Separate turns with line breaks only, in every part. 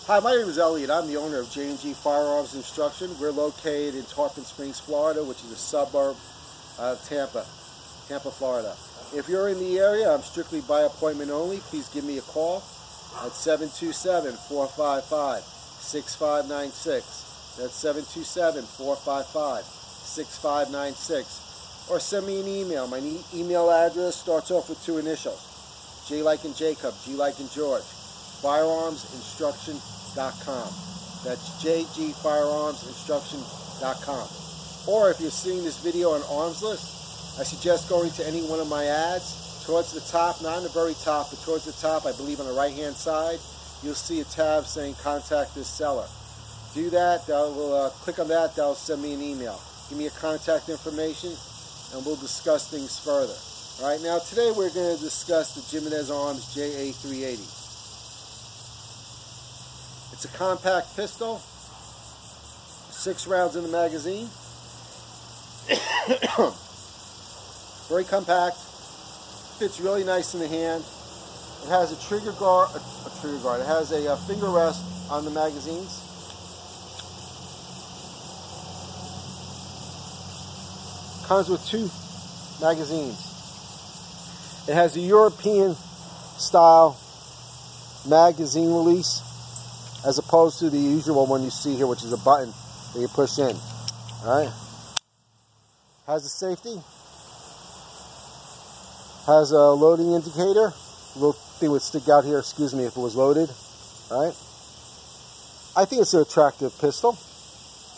Hi, my name is Elliot. I'm the owner of JG Firearms Instruction. We're located in Tarpon Springs, Florida, which is a suburb of Tampa, Florida. If you're in the area, I'm strictly by appointment only. Please give me a call at 727-455-6596. That's 727-455-6596. Or send me an email. My email address starts off with 2 initials. J like in Jacob, G like in George. Firearmsinstruction.com. That's JGFirearmsInstruction.com. Or if you're seeing this video on Arms List, I suggest going to any one of my ads. Towards the top, not in the very top, but towards the top, I believe on the right-hand side, you'll see a tab saying Contact This Seller. Do that. Click on that. That'll send me an email. Give me your contact information, and we'll discuss things further. All right. Now, today we're going to discuss the Jimenez Arms JA380. It's a compact pistol, 6 rounds in the magazine. Very compact, fits really nice in the hand. It has a trigger guard. It has a finger rest on the magazines. Comes with 2 magazines. It has a European style magazine release, as opposed to the usual one you see here, which is a button that you push in. Alright. Has a safety. Has a loading indicator. A little thing would stick out here, excuse me, if it was loaded. Alright. I think it's an attractive pistol.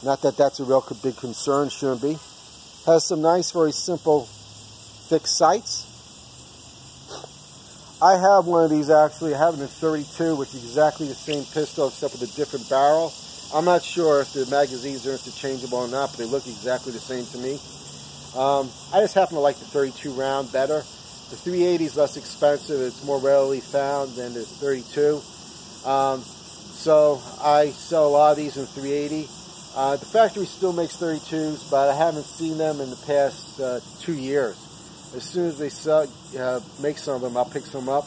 Not that that's a real big concern, shouldn't be. Has some nice, very simple, fixed sights. I have one of these actually. I have it in 32, which is exactly the same pistol except with a different barrel. I'm not sure if the magazines are interchangeable or not, but they look exactly the same to me. I just happen to like the 32 round better. The 380 is less expensive. It's more readily found than the 32. So I sell a lot of these in 380. The factory still makes 32s, but I haven't seen them in the past 2 years. As soon as they make some of them, I'll pick some up.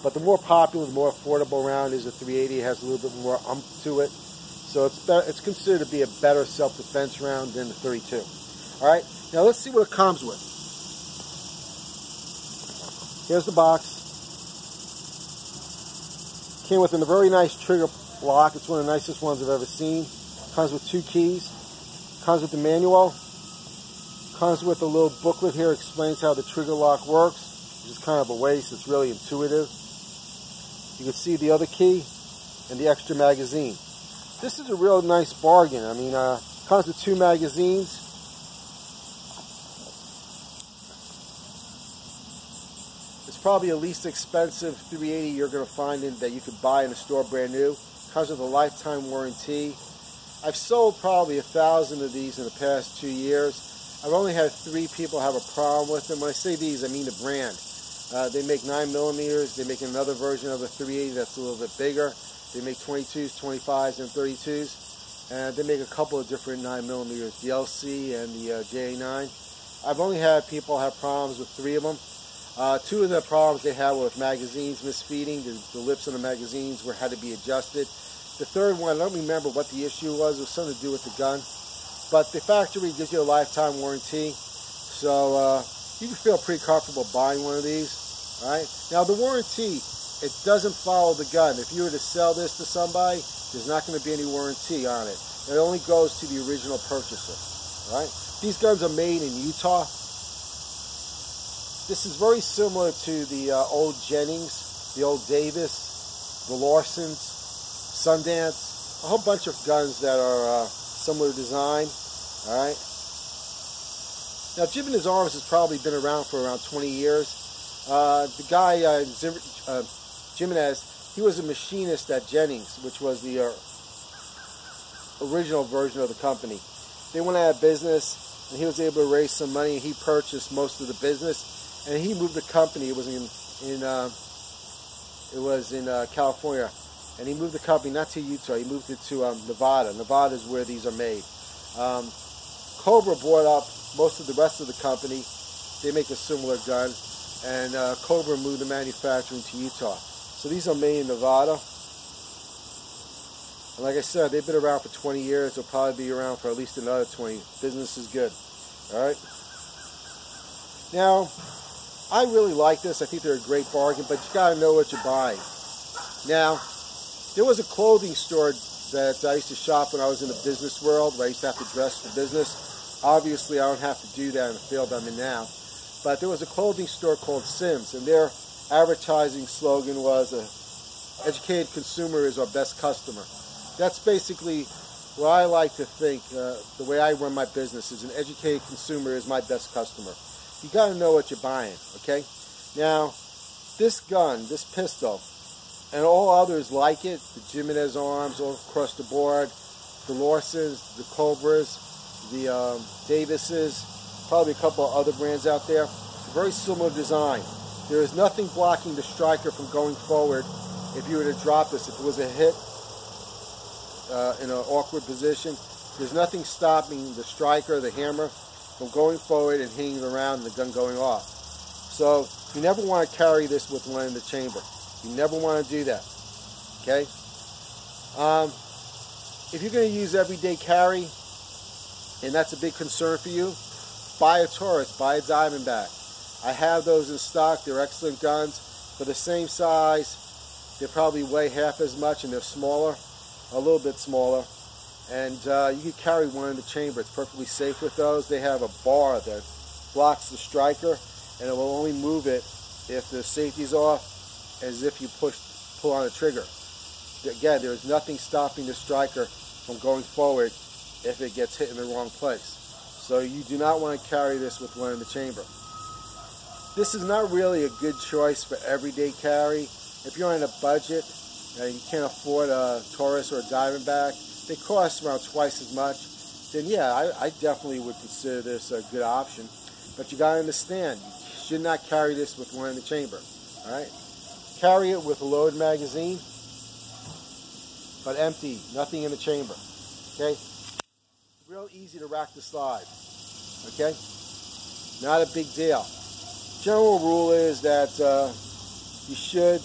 But the more popular, the more affordable round is the 380. It has a little bit more oomph to it. So it's considered to be a better self-defense round than the 32. All right, now let's see what it comes with. Here's the box. Came with a very nice trigger lock. It's one of the nicest ones I've ever seen. Comes with 2 keys. Comes with the manual. Comes with a little booklet here, explains how the trigger lock works, which is kind of a waste. It's really intuitive. You can see the other key and the extra magazine. This is a real nice bargain. I mean, comes with 2 magazines. It's probably the least expensive 380 you're going to find that you could buy in a store brand new. Comes with a lifetime warranty. I've sold probably 1,000 of these in the past 2 years. I've only had 3 people have a problem with them. When I say these, I mean the brand. They make 9mm. They make another version of the 380 that's a little bit bigger. They make 22s, 25s, and 32s. And they make a couple of different 9mm, the LC and the JA9. I've only had people have problems with 3 of them. 2 of the problems they had were with magazines misfeeding. The lips on the magazines had to be adjusted. The third one, I don't remember what the issue was. It was something to do with the gun. But the factory gives you a lifetime warranty, so you can feel pretty comfortable buying one of these. All right. Now the warranty, it doesn't follow the gun. If you were to sell this to somebody, there's not going to be any warranty on it. It only goes to the original purchaser. All right. These guns are made in Utah. This is very similar to the old Jennings, the old Davis, the Larsons, Sundance, a whole bunch of guns that are similar design. All right. Now, Jimenez Arms has probably been around for around 20 years. The guy, Jimenez, he was a machinist at Jennings, which was the original version of the company. They went out of business, and he was able to raise some money, and he purchased most of the business, and he moved the company. It was in California, and he moved the company not to Utah. He moved it to Nevada. Nevada is where these are made. Cobra bought up most of the rest of the company. They make a similar gun, and Cobra moved the manufacturing to Utah. So these are made in Nevada. And like I said, they've been around for 20 years. They'll probably be around for at least another 20. Business is good. All right. Now, I really like this. I think they're a great bargain, but you got to know what you're buying. Now, there was a clothing store that I used to shop when I was in the business world, where I used to have to dress for business. Obviously, I don't have to do that in the field I'm in now. But there was a clothing store called Sims, and their advertising slogan was, educated consumer is our best customer. That's basically what I like to think. The way I run my business is an educated consumer is my best customer. You got to know what you're buying, okay? Now, this gun, this pistol, and all others like it, the Jimenez Arms all across the board, the Lawsons, the Cobras, the Davises, probably a couple of other brands out there, very similar design. There is nothing blocking the striker from going forward if you were to drop this. If it was a hit in an awkward position, there's nothing stopping the striker, the hammer, from going forward and hitting the round and the gun going off. So you never want to carry this with one in the chamber. You never want to do that. Okay? If you're going to use everyday carry, and that's a big concern for you, buy a Taurus, buy a Diamondback. I have those in stock. They're excellent guns. For the same size, they probably weigh half as much, and they're smaller, a little bit smaller. And you can carry one in the chamber. It's perfectly safe with those. They have a bar that blocks the striker, and it will only move it if the safety's off, as if you pull on a trigger. Again, there's nothing stopping the striker from going forward if it gets hit in the wrong place. So you do not want to carry this with one in the chamber. This is not really a good choice for everyday carry. If you're on a budget and you can't afford a Taurus or a Diamondback, they cost around twice as much, then yeah, I definitely would consider this a good option. But you got to understand, you should not carry this with one in the chamber. All right? Carry it with a loaded magazine, but empty, nothing in the chamber. Okay? Real easy to rack the slide. Okay? Not a big deal. General rule is that you should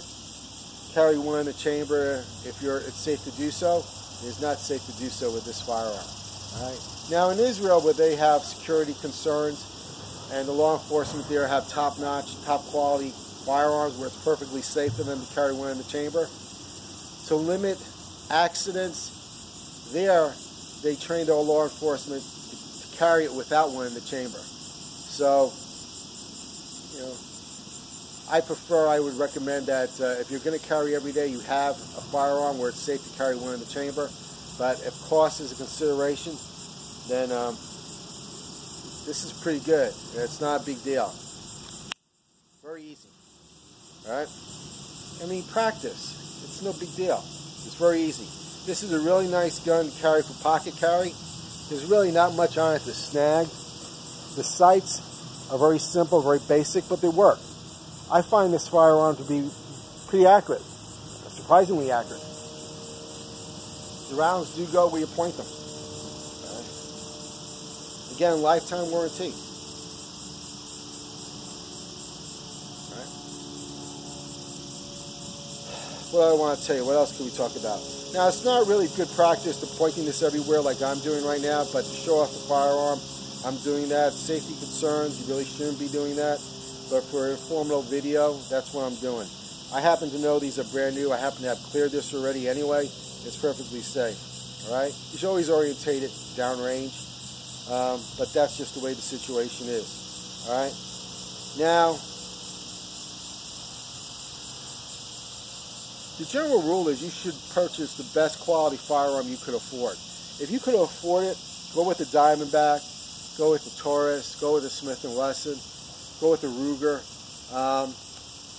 carry one in the chamber if it's safe to do so. It's not safe to do so with this firearm. All right? Now in Israel, where they have security concerns and the law enforcement there have top-notch, top-quality firearms where it's perfectly safe for them to carry one in the chamber, to limit accidents, there they trained all law enforcement to carry it without one in the chamber. So, you know, I would recommend that if you're going to carry every day, you have a firearm where it's safe to carry one in the chamber. But if cost is a consideration, then this is pretty good. It's not a big deal. Very easy. All right? I mean, practice. It's no big deal. It's very easy. This is a really nice gun to carry for pocket carry. There's really not much on it to snag. The sights are very simple, very basic, but they work. I find this firearm to be pretty accurate, surprisingly accurate. The rounds do go where you point them. Again, lifetime warranty. What do I want to tell you? What else can we talk about? Now, it's not really good practice to pointing this everywhere like I'm doing right now, but to show off the firearm, I'm doing that. Safety concerns, you really shouldn't be doing that. But for an informative video, that's what I'm doing. I happen to know these are brand new. I happen to have cleared this already anyway. It's perfectly safe. All right? You should always orientate it downrange. But that's just the way the situation is. All right? Now, the general rule is you should purchase the best quality firearm you could afford. If you could afford it, go with the Diamondback, go with the Taurus, go with the Smith & Wesson, go with the Ruger.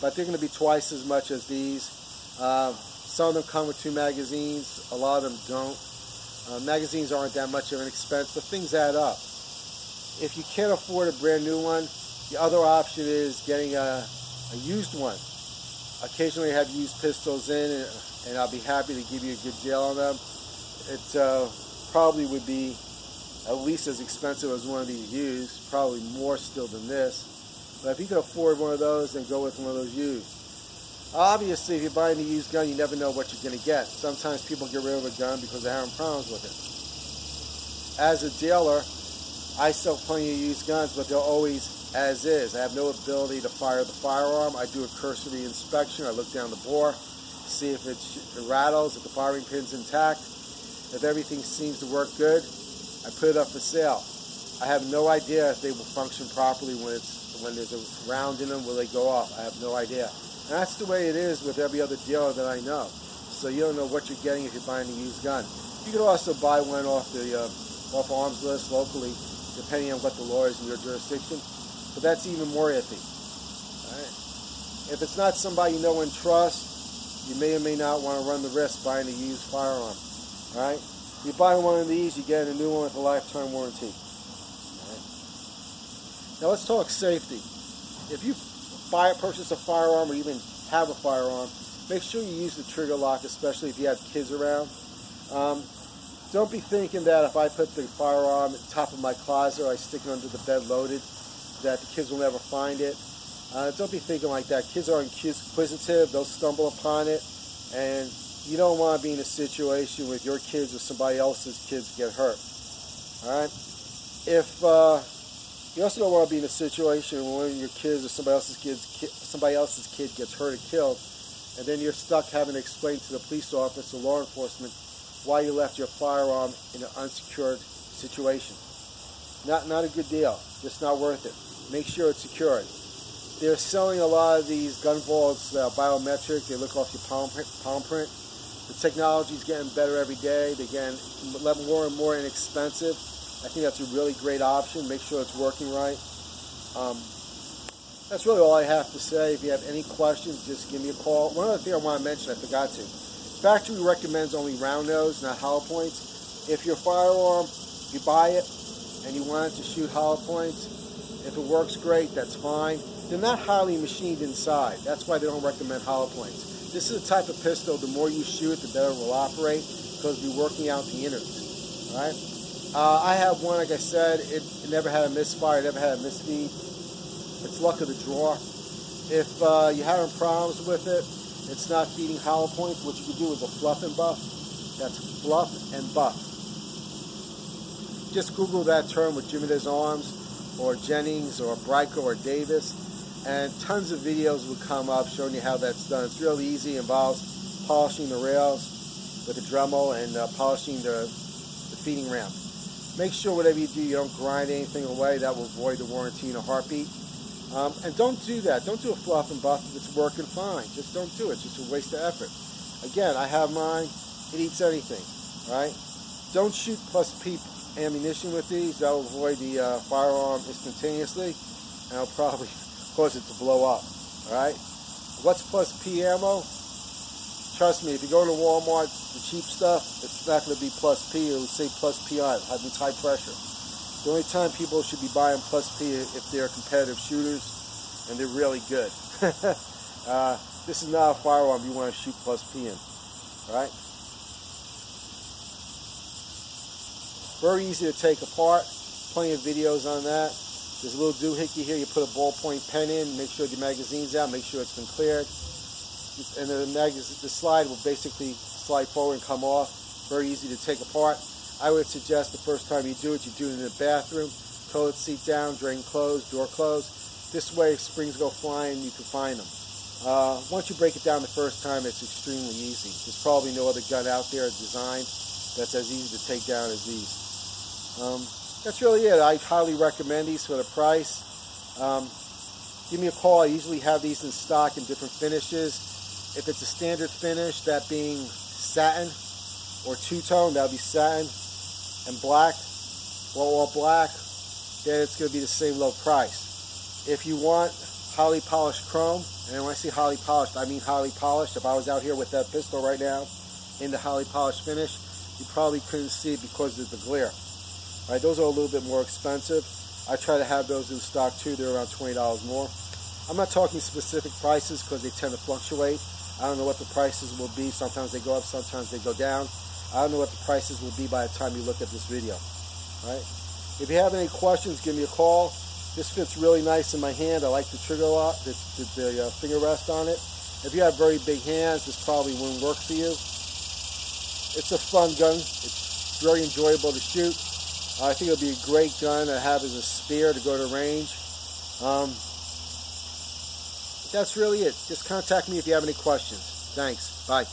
But they're going to be twice as much as these. Some of them come with 2 magazines. A lot of them don't. Magazines aren't that much of an expense, but things add up. If you can't afford a brand new one, the other option is getting a used one. Occasionally I have used pistols in, and I'll be happy to give you a good deal on them. It probably would be at least as expensive as one of these used, probably more still than this. But if you can afford one of those, then go with one of those used. Obviously, if you're buying a used gun, you never know what you're going to get. Sometimes people get rid of a gun because they're having problems with it. As a dealer, I sell plenty of used guns, but they're always as is. I have no ability to fire the firearm. I do a cursory inspection. I look down the bore, see if it rattles, if the firing pin's intact. If everything seems to work good, I put it up for sale. I have no idea if they will function properly when there's a round in them. Will they go off? I have no idea. And that's the way it is with every other dealer that I know. So you don't know what you're getting if you're buying a used gun. You could also buy one off the off arms list locally, depending on what the law is in your jurisdiction. But that's even more iffy. All right? If it's not somebody you know and trust, you may or may not want to run the risk buying a used firearm. All right? If you buy one of these, you get a new one with a lifetime warranty. All right? Now let's talk safety. If you purchase a firearm or even have a firearm, make sure you use the trigger lock, especially if you have kids around. Don't be thinking that if I put the firearm at the top of my closet or I stick it under the bed loaded, that the kids will never find it. Don't be thinking like that. Kids are inquisitive. They'll stumble upon it, and you don't want to be in a situation with your kids or somebody else's kids get hurt. All right? If you also don't want to be in a situation where one of your kids or somebody else's kid gets hurt or killed, and then you're stuck having to explain to the police officer or law enforcement why you left your firearm in an unsecured situation. Not a good deal. Just not worth it. Make sure it's secured. They're selling a lot of these gun vaults biometric. They look off your palm print. The technology is getting better every day. They're getting more and more inexpensive. I think that's a really great option. Make sure it's working right. That's really all I have to say. If you have any questions, just give me a call. One other thing I want to mention, I forgot to. Factory recommends only round nose, not hollow points. If your firearm, you buy it and you want it to shoot hollow points, if it works great, that's fine. They're not highly machined inside. That's why they don't recommend hollow points. This is the type of pistol, the more you shoot, the better it will operate, because we're working out the innards. All right? I have one, like I said, it never had a misfire, it never had a misfeed. It's luck of the draw. If you're having problems with it, it's not feeding hollow points, what you can do is a fluff and buff. That's fluff and buff. Just Google that term with Jimenez Arms or Jennings or Bryco or Davis, and tons of videos will come up showing you how that's done. It's real easy. It involves polishing the rails with a Dremel and polishing the feeding ramp. Make sure whatever you do, you don't grind anything away. That will void the warranty in a heartbeat. And don't do that. Don't do a fluff and buff if it's working fine. Just don't do it. It's just a waste of effort. Again, I have mine. It eats anything. Right? Don't shoot plus P ammunition with these. That will void the firearm instantaneously, and it'll probably cause it to blow up. Alright? What's plus P ammo? Trust me, if you go to Walmart, the cheap stuff, it's not going to be plus P. It will say plus P on it. It's high pressure. The only time people should be buying plus P if they're competitive shooters and they're really good. This is not a firearm you want to shoot plus P in. Alright? Very easy to take apart. Plenty of videos on that. There's a little doohickey here. You put a ballpoint pen in, make sure the magazine's out, make sure it's been cleared. And the slide will basically slide forward and come off. Very easy to take apart. I would suggest the first time you do it in the bathroom. Toilet seat down, drain closed, door closed. This way, if springs go flying, you can find them. Once you break it down the first time, it's extremely easy. There's probably no other gun out there designed that's as easy to take down as these. That's really it. I highly recommend these for the price. Give me a call. I usually have these in stock in different finishes. If it's a standard finish, that being satin or two-tone, that would be satin and black, or all black, then it's going to be the same low price. If you want highly polished chrome, and when I say highly polished, I mean highly polished. If I was out here with that pistol right now in the highly polished finish, you probably couldn't see it because of the glare. All right, those are a little bit more expensive. I try to have those in stock too. They're around $20 more. I'm not talking specific prices because they tend to fluctuate. I don't know what the prices will be. Sometimes they go up, sometimes they go down. I don't know what the prices will be by the time you look at this video. All right? If you have any questions, give me a call. This fits really nice in my hand. I like the trigger lock, the finger rest on it. If you have very big hands, this probably wouldn't work for you. It's a fun gun. It's very enjoyable to shoot. I think it'll be a great gun to have as a spear to go to range. That's really it. Just contact me if you have any questions. Thanks. Bye.